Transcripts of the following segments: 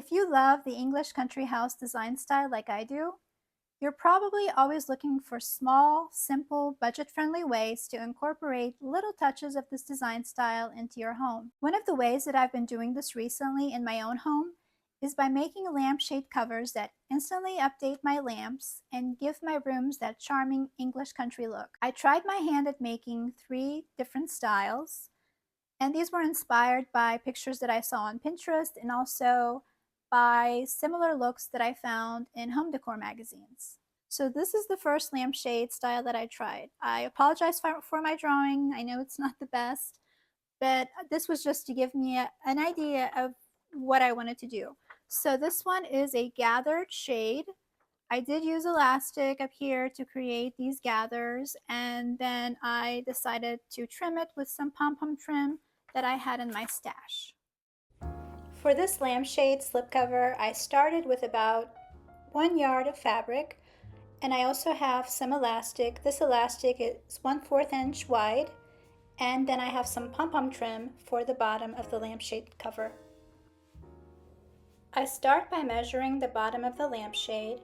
If you love the English country house design style like I do, you're probably always looking for small, simple, budget-friendly ways to incorporate little touches of this design style into your home. One of the ways that I've been doing this recently in my own home is by making lampshade covers that instantly update my lamps and give my rooms that charming English country look. I tried my hand at making 3 different styles, and these were inspired by pictures that I saw on Pinterest and also by similar looks that I found in home decor magazines. So this is the first lampshade style that I tried. I apologize for my drawing. I know it's not the best, but this was just to give me an idea of what I wanted to do. So this one is a gathered shade. I did use elastic up here to create these gathers, and then I decided to trim it with some pom-pom trim that I had in my stash. For this lampshade slipcover, I started with about 1 yard of fabric, and I also have some elastic. This elastic is 1/4 inch wide, and then I have some pom-pom trim for the bottom of the lampshade cover. I start by measuring the bottom of the lampshade,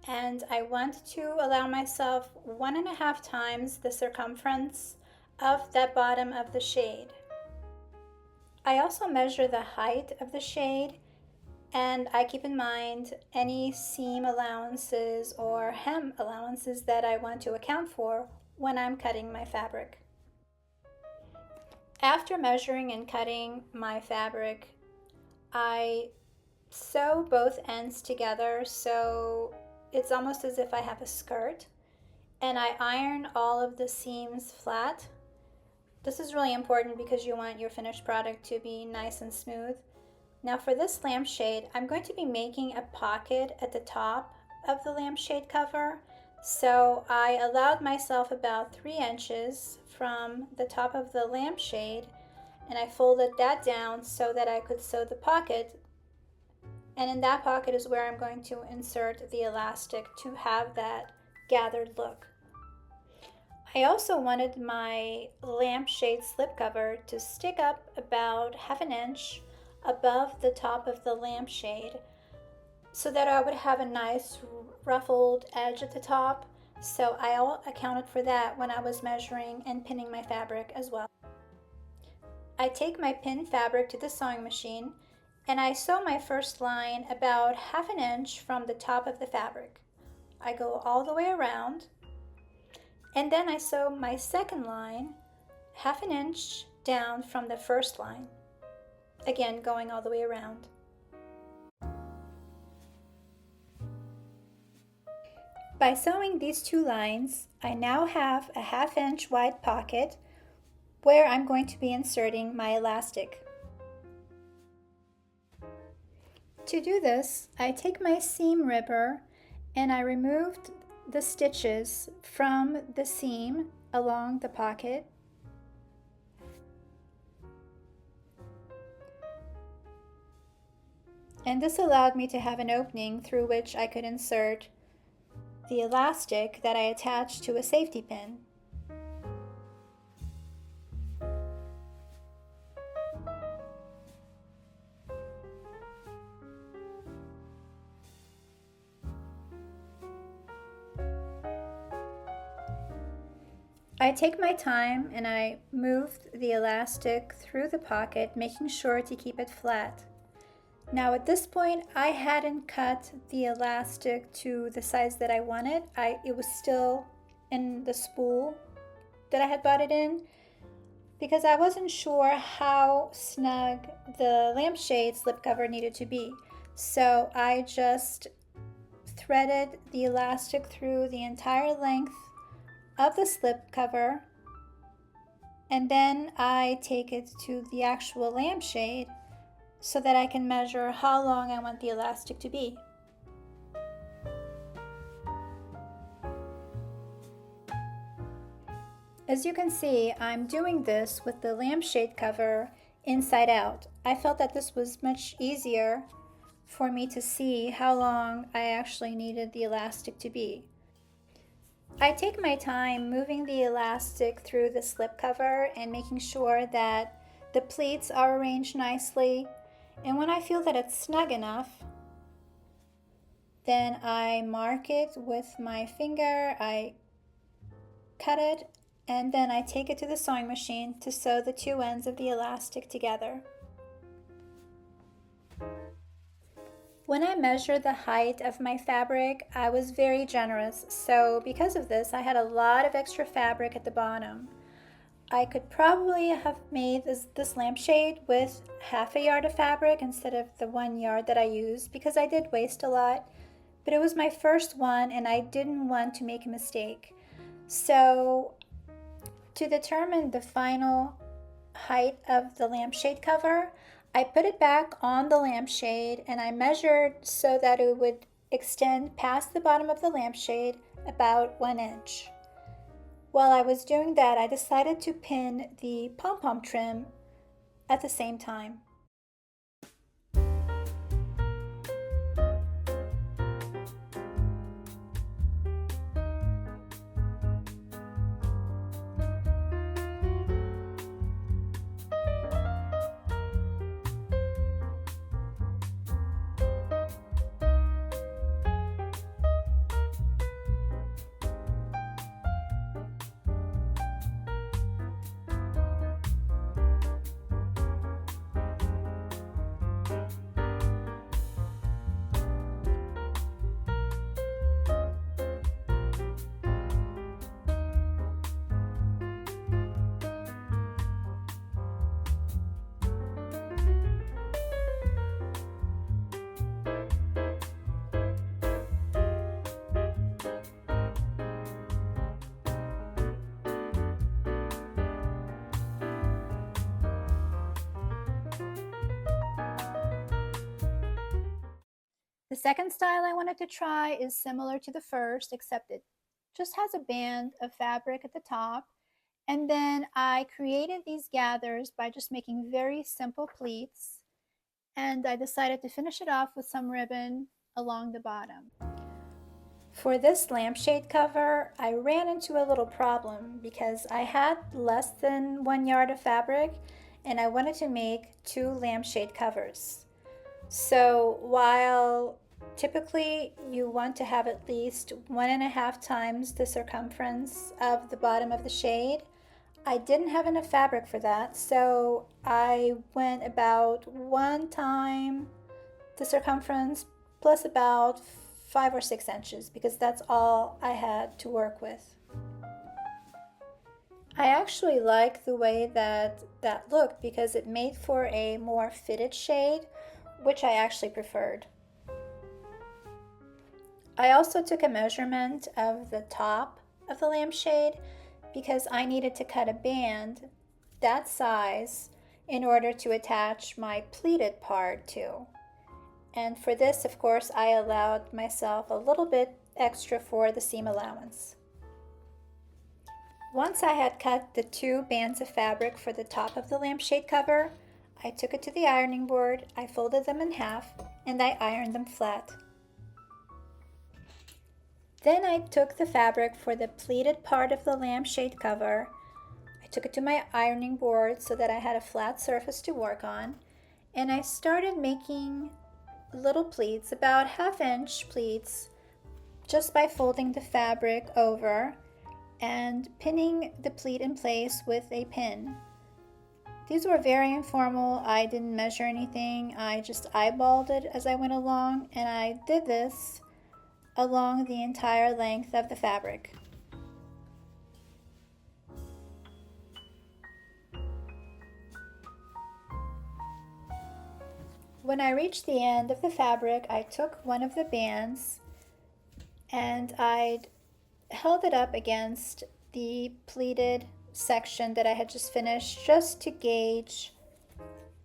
and I want to allow myself 1.5 times the circumference of that bottom of the shade. I also measure the height of the shade, and I keep in mind any seam allowances or hem allowances that I want to account for when I'm cutting my fabric. After measuring and cutting my fabric, I sew both ends together so it's almost as if I have a skirt, and I iron all of the seams flat. This is really important because you want your finished product to be nice and smooth. Now for this lampshade, I'm going to be making a pocket at the top of the lampshade cover. So I allowed myself about 3 inches from the top of the lampshade, and I folded that down so that I could sew the pocket. And in that pocket is where I'm going to insert the elastic to have that gathered look. I also wanted my lampshade slipcover to stick up about 1/2 inch above the top of the lampshade so that I would have a nice ruffled edge at the top. So I accounted for that when I was measuring and pinning my fabric as well. I take my pinned fabric to the sewing machine, and I sew my first line about 1/2 inch from the top of the fabric. I go all the way around, and then I sew my second line 1/2 inch down from the first line, again going all the way around. By sewing these 2 lines, I now have a 1/2 inch wide pocket where I'm going to be inserting my elastic. To do this, I take my seam ribber and I removed the stitches from the seam along the pocket. And this allowed me to have an opening through which I could insert the elastic that I attached to a safety pin. I take my time and I move the elastic through the pocket, making sure to keep it flat. Now at this point, I hadn't cut the elastic to the size that I wanted. It was still in the spool that I had bought it in because I wasn't sure how snug the lampshade slipcover needed to be. So I just threaded the elastic through the entire length of the slipcover, and then I take it to the actual lampshade so that I can measure how long I want the elastic to be. As you can see, I'm doing this with the lampshade cover inside out. I felt that this was much easier for me to see how long I actually needed the elastic to be. I take my time moving the elastic through the slipcover and making sure that the pleats are arranged nicely And when I feel that it's snug enough, then I mark it with my finger, I cut it, and then I take it to the sewing machine to sew the two ends of the elastic together. When I measured the height of my fabric, I was very generous, so because of this, I had a lot of extra fabric at the bottom. I could probably have made this lampshade with half a yard of fabric instead of the 1 yard that I used because I did waste a lot, but it was my first one and I didn't want to make a mistake. So to determine the final height of the lampshade cover, I put it back on the lampshade and I measured so that it would extend past the bottom of the lampshade about 1 inch. While I was doing that, I decided to pin the pom-pom trim at the same time. The second style I wanted to try is similar to the first, except it just has a band of fabric at the top. And then I created these gathers by just making very simple pleats. And I decided to finish it off with some ribbon along the bottom. For this lampshade cover, I ran into a little problem because I had less than 1 yard of fabric and I wanted to make 2 lampshade covers. So while typically you want to have at least 1.5 times the circumference of the bottom of the shade, I didn't have enough fabric for that, so I went about 1 time the circumference plus about 5 or 6 inches because that's all I had to work with. I actually like the way that looked because it made for a more fitted shade, which I actually preferred. I also took a measurement of the top of the lampshade because I needed to cut a band that size in order to attach my pleated part to. And for this, of course, I allowed myself a little bit extra for the seam allowance. Once I had cut the 2 bands of fabric for the top of the lampshade cover, I took it to the ironing board, I folded them in half, and I ironed them flat. Then I took the fabric for the pleated part of the lampshade cover, I took it to my ironing board so that I had a flat surface to work on, and I started making little pleats, about 1/2 inch pleats, just by folding the fabric over and pinning the pleat in place with a pin. These were very informal. I didn't measure anything. I just eyeballed it as I went along, and I did this along the entire length of the fabric. When I reached the end of the fabric, I took one of the bands and I held it up against the pleated section that I had just finished just to gauge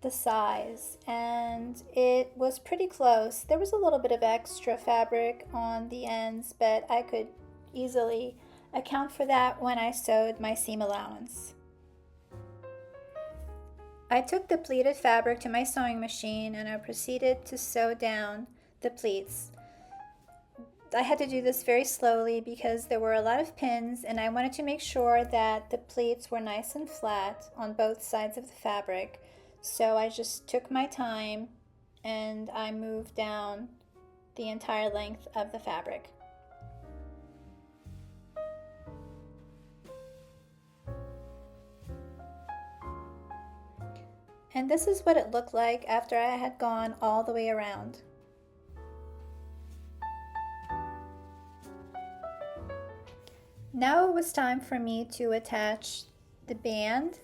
the size, and it was pretty close. There was a little bit of extra fabric on the ends, but I could easily account for that when I sewed my seam allowance. I took the pleated fabric to my sewing machine and I proceeded to sew down the pleats. I had to do this very slowly because there were a lot of pins and I wanted to make sure that the pleats were nice and flat on both sides of the fabric. So I just took my time and I move down the entire length of the fabric. And this is what it looked like after I had gone all the way around. Now it was time for me to attach the band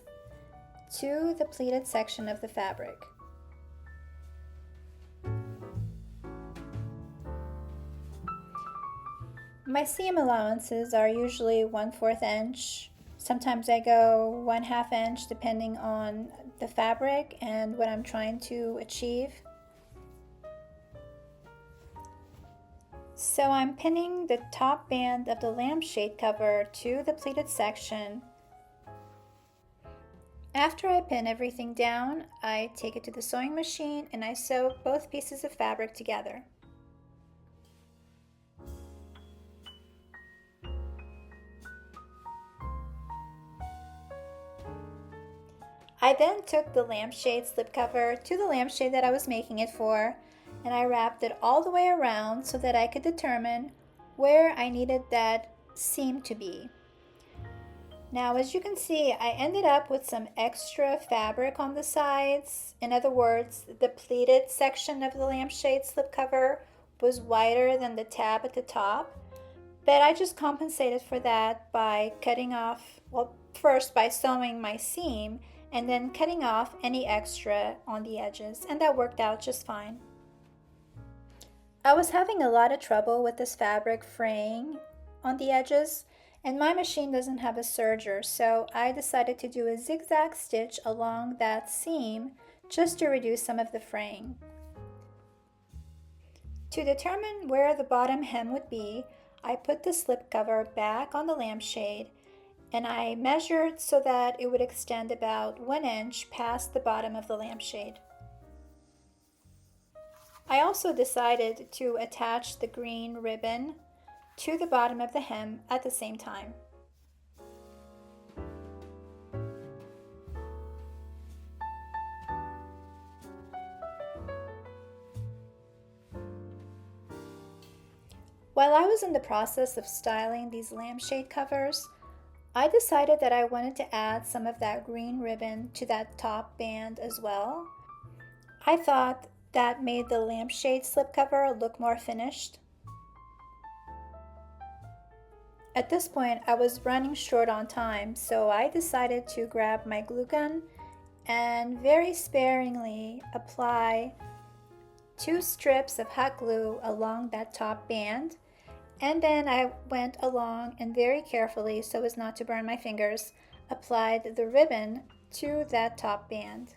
to the pleated section of the fabric. My seam allowances are usually 1/4 inch. Sometimes I go 1/2 inch depending on the fabric and what I'm trying to achieve. So I'm pinning the top band of the lampshade cover to the pleated section. After I pin everything down, I take it to the sewing machine and I sew both pieces of fabric together. I then took the lampshade slipcover to the lampshade that I was making it for, and I wrapped it all the way around so that I could determine where I needed that seam to be. Now, as you can see, I ended up with some extra fabric on the sides. In other words, the pleated section of the lampshade slipcover was wider than the tab at the top, but I just compensated for that by cutting off, well, first by sewing my seam and then cutting off any extra on the edges, and that worked out just fine. I was having a lot of trouble with this fabric fraying on the edges, and my machine doesn't have a serger, so I decided to do a zigzag stitch along that seam just to reduce some of the fraying. To determine where the bottom hem would be, I put the slipcover back on the lampshade and I measured so that it would extend about 1 inch past the bottom of the lampshade. I also decided to attach the green ribbon to the bottom of the hem at the same time. While I was in the process of styling these lampshade covers, I decided that I wanted to add some of that green ribbon to that top band as well. I thought that made the lampshade slipcover look more finished. At this point, I was running short on time, so I decided to grab my glue gun and very sparingly apply 2 strips of hot glue along that top band. And then I went along and very carefully, so as not to burn my fingers, applied the ribbon to that top band.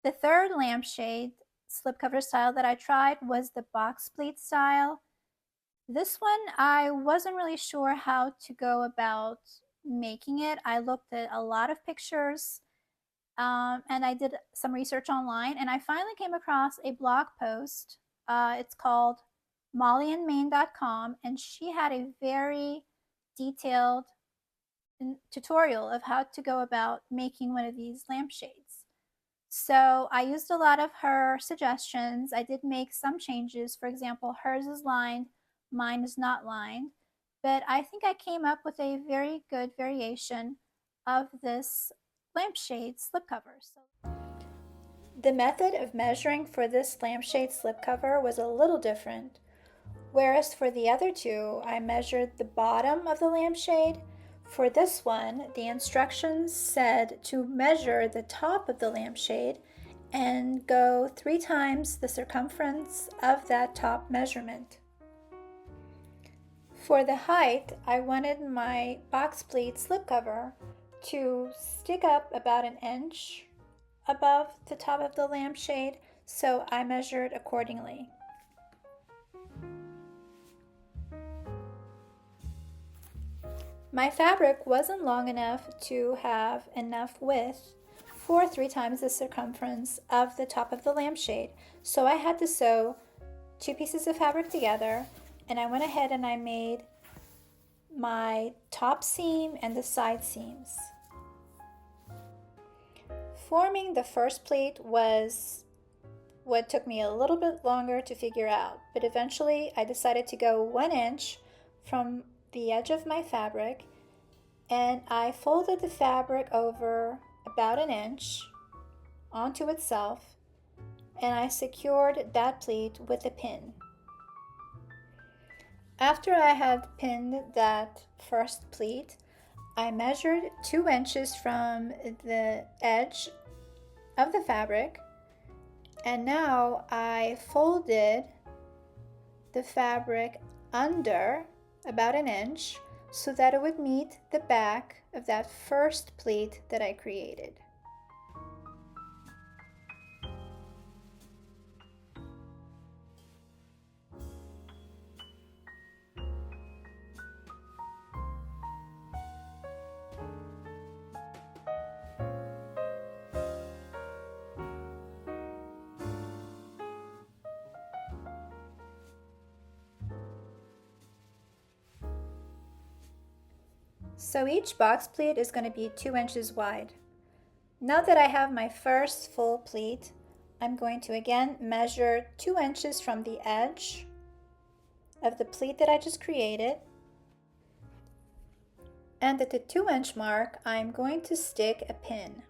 The third lampshade slipcover style that I tried was the box pleat style. This one, I wasn't really sure how to go about making it. I looked at a lot of pictures and I did some research online, and I finally came across a blog post. It's called mollyandmaine.com, and she had a very detailed tutorial of how to go about making one of these lampshades. So I used a lot of her suggestions. I did make some changes. For example, hers is lined, mine is not lined. But I think I came up with a very good variation of this lampshade slipcover. The method of measuring for this lampshade slipcover was a little different. Whereas for the other two, I measured the bottom of the lampshade. For this one, the instructions said to measure the top of the lampshade and go 3 times the circumference of that top measurement. For the height, I wanted my box pleat slipcover to stick up about 1 inch above the top of the lampshade, so I measured accordingly. My fabric wasn't long enough to have enough width for 3 times the circumference of the top of the lampshade, so I had to sew 2 pieces of fabric together, and I went ahead and I made my top seam and the side seams. Forming the first pleat was what took me a little bit longer to figure out, but eventually I decided to go 1 inch from the edge of my fabric, and I folded the fabric over about 1 inch onto itself, and I secured that pleat with a pin. After I had pinned that first pleat, I measured 2 inches from the edge of the fabric, and now I folded the fabric under about 1 inch so that it would meet the back of that first pleat that I created. So each box pleat is going to be 2 inches wide. Now that I have my first full pleat, I'm going to again measure 2 inches from the edge of the pleat that I just created. And at the 2-inch mark, I'm going to stick a pin.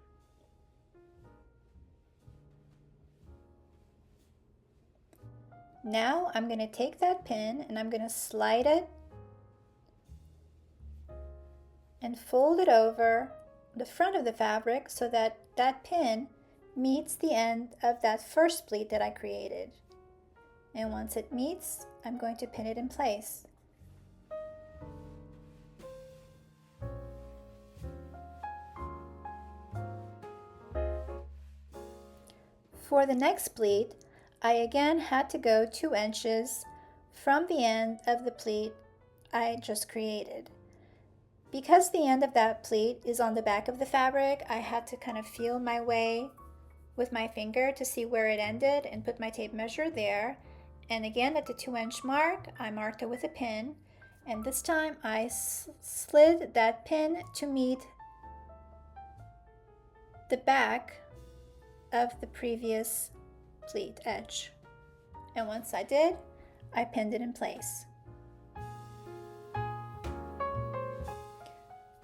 Now I'm going to take that pin and I'm going to slide it and fold it over the front of the fabric so that that pin meets the end of that first pleat that I created. And once it meets, I'm going to pin it in place. For the next pleat, I again had to go 2 inches from the end of the pleat I just created. Because the end of that pleat is on the back of the fabric, I had to kind of feel my way with my finger to see where it ended and put my tape measure there. And again, at the 2-inch mark, I marked it with a pin. And this time I slid that pin to meet the back of the previous pleat edge. And once I did, I pinned it in place.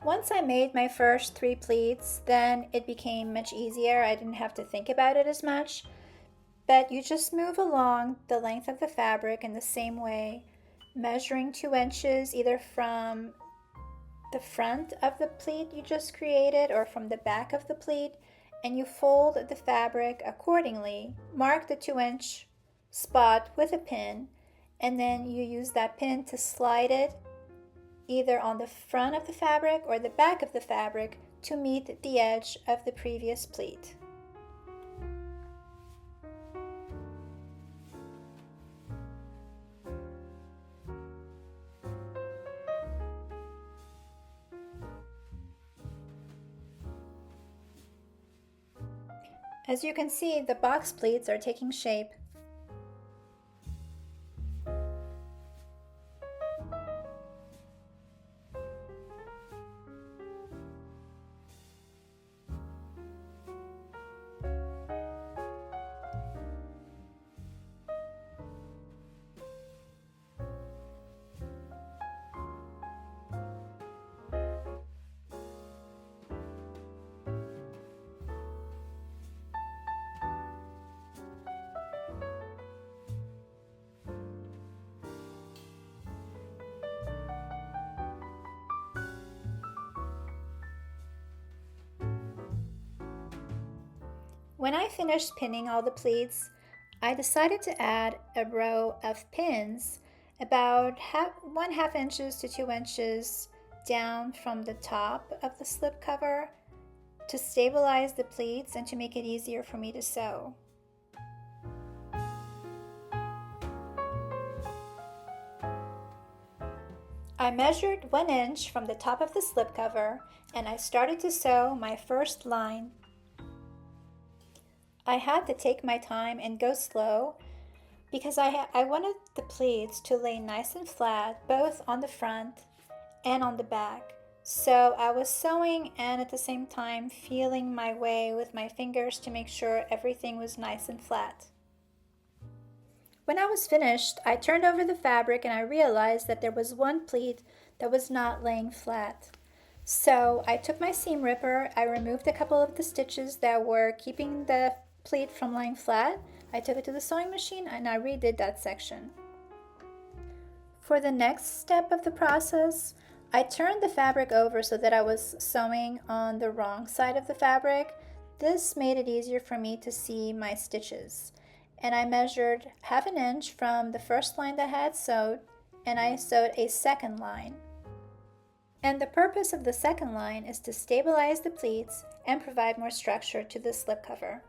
Once I made my first 3 pleats, then it became much easier. I didn't have to think about it as much. But you just move along the length of the fabric in the same way, measuring 2 inches either from the front of the pleat you just created or from the back of the pleat, and you fold the fabric accordingly. Mark the 2-inch spot with a pin, and then you use that pin to slide it either on the front of the fabric or the back of the fabric to meet the edge of the previous pleat. As you can see, the box pleats are taking shape. When I finished pinning all the pleats, I decided to add a row of pins about 1/2 inches to 2 inches down from the top of the slipcover to stabilize the pleats and to make it easier for me to sew. I measured 1 inch from the top of the slipcover and I started to sew my first line. I had to take my time and go slow because I wanted the pleats to lay nice and flat both on the front and on the back. So I was sewing and at the same time feeling my way with my fingers to make sure everything was nice and flat. When I was finished, I turned over the fabric and I realized that there was one pleat that was not laying flat. So I took my seam ripper, I removed a couple of the stitches that were keeping the pleat from lying flat. I took it to the sewing machine and I redid that section. For the next step of the process, I turned the fabric over so that I was sewing on the wrong side of the fabric. This made it easier for me to see my stitches. And I measured 1/2 inch from the first line that I had sewed, and I sewed a second line. And the purpose of the second line is to stabilize the pleats and provide more structure to the slipcover.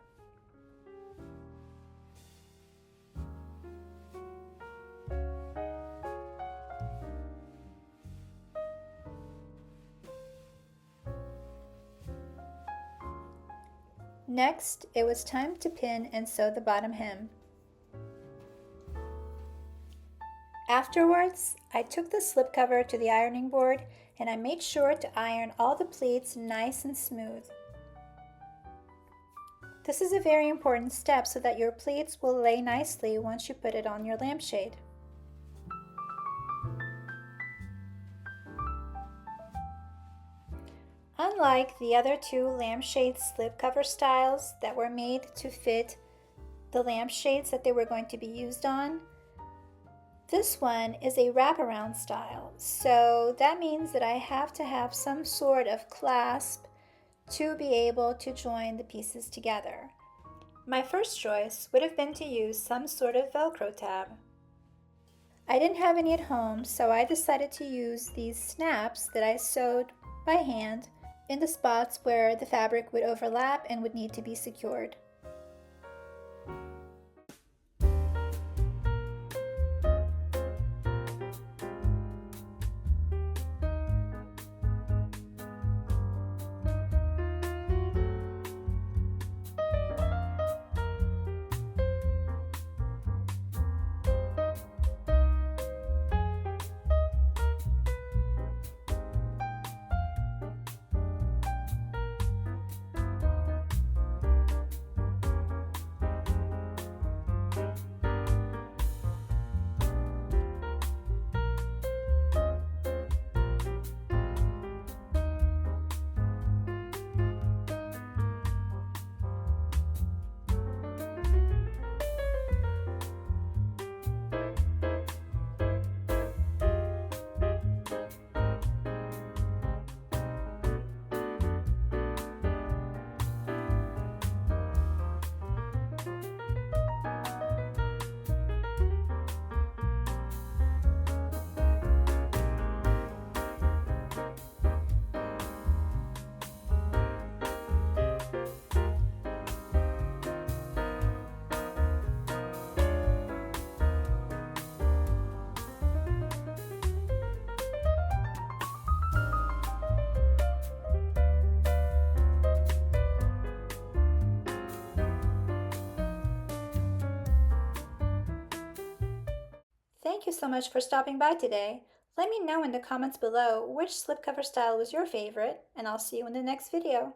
Next, it was time to pin and sew the bottom hem. Afterwards, I took the slipcover to the ironing board and I made sure to iron all the pleats nice and smooth. This is a very important step so that your pleats will lay nicely once you put it on your lampshade. Unlike the other two lampshade slipcover styles that were made to fit the lampshades that they were going to be used on, this one is a wraparound style. So that means that I have to have some sort of clasp to be able to join the pieces together. My first choice would have been to use some sort of Velcro tab. I didn't have any at home, so I decided to use these snaps that I sewed by hand in the spots where the fabric would overlap and would need to be secured. thank you so much for stopping by today. Let me know in the comments below which slipcover style was your favorite, and I'll see you in the next video.